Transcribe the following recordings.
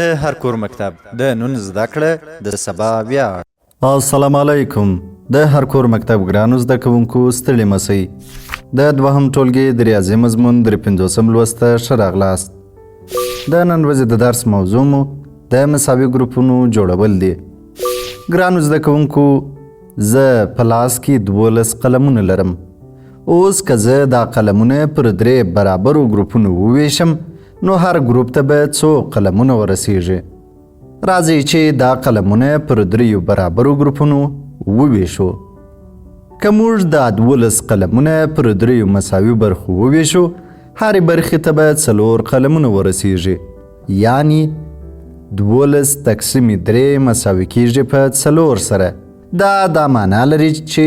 د هر کور مکتب د نن زده کړه د سبا ویاړ. السلام علیکم. د هر کور مکتب ګرانو زده کوونکو ستړي مسئ. د دوهم ټولګي د ریاضي مضمون د 50 لوست ته ښه راغلاست. د نن ورځې د درس موضوع مو د مساوي ګروپونو جوړول دي. ګرانو زده کوونکو، زه په لاس کې 12 قلمونه لرم. اوس که زه دا قلمونه پر 3 برابرو ګروپونو وویشم، نو هر ګروپ ته به څو قلمونه ورسیږي. راځئ چې دا قلمونه پر 3 برابرو ګروپونو وویشو. که موږ دا 12 قلمونه پر 3 مساوي برخو وویشو، هرې برخې ته به 4 قلمونه ورسیږي. یعنی 12 تقسیم 3 مساوي کیږي په 4 سره. دا معنا لري چې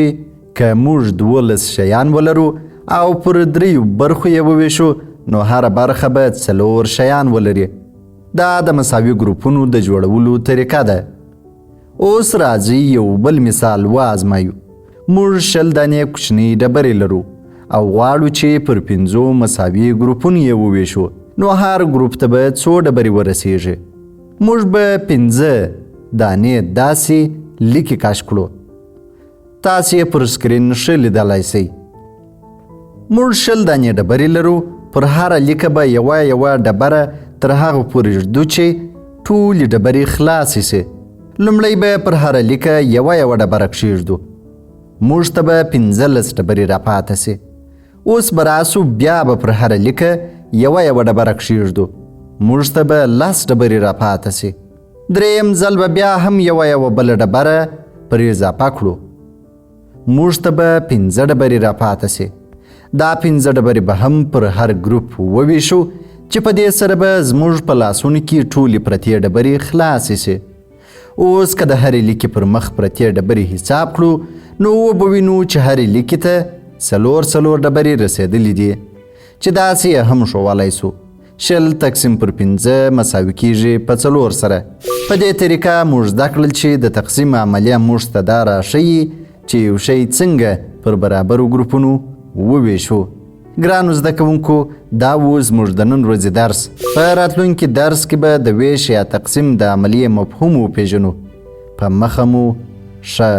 که موږ 12 شیان ولرو او پر 3 برخو یې وویشو، نو هر برخه به 4 شیان ولري. دا د مساوي ګروپونو د جوړولو طریقه ده. اوس راځئ یو بل مثال وازمایو. موږ 10 دانې کوچنۍ ډبرې لرو او غواړو چې پر 5 مساوي ګروپونو یې وویشو، نو هر ګروپ ته به 2 ډبرې ورسیږي. موږ به 5 دانې داسې لیکې کش کړو. تاسې یې پر سکرین ښه لیدلی سئ. موږ 10 دانې ډبرې لرو. پر هره لیکه به یوه ډبره تر هغه پورې ږدو چې ټولې ډبرې خلاصې سي. لومړی به پر هره لیکه یوه ډبره کښېږدو. موږ ته به 15 ډبرې راپاته سي. اوس به راسو، بیا به پر هره لیکه یوه ډبره کښېږدو. موږ ته به 10 ډبرې راپاته سي. دریم ځل به بیا هم یوه بله ډبره پر اضافه کړو. موږ ته به 15 ډبرې راپاته سي. دا 15 ډبرې به هم پر هر ګروپ وویشو چې په دې سره به زموږ په لاسونو کې ټولې پرتې ډبرې خلاصې سي. اوس که د هرې لیکې پر مخ پرتې ډبرې حساب کړو، نو وبه وینو چې هرې لیکې ته 4 ډبرې رسېدلې دي، چې داسې یې هم ښوولی سو. 10 تقسیم پر 5 مساوي کیږي په 4 سره. په دې طریقه موږ زده کړل چې د تقسیم عملیه موږ ته دا راښیي چې یو شی څنګه پر برابرو ګروپونو وویشو. ګرانو زده کوونکو، دا و زموږ د نن ورځې درس. په راتلونکي درس کې به د ویش یا تقسیم د عملیې مفهوم وپېژنو. په مخه مو ښه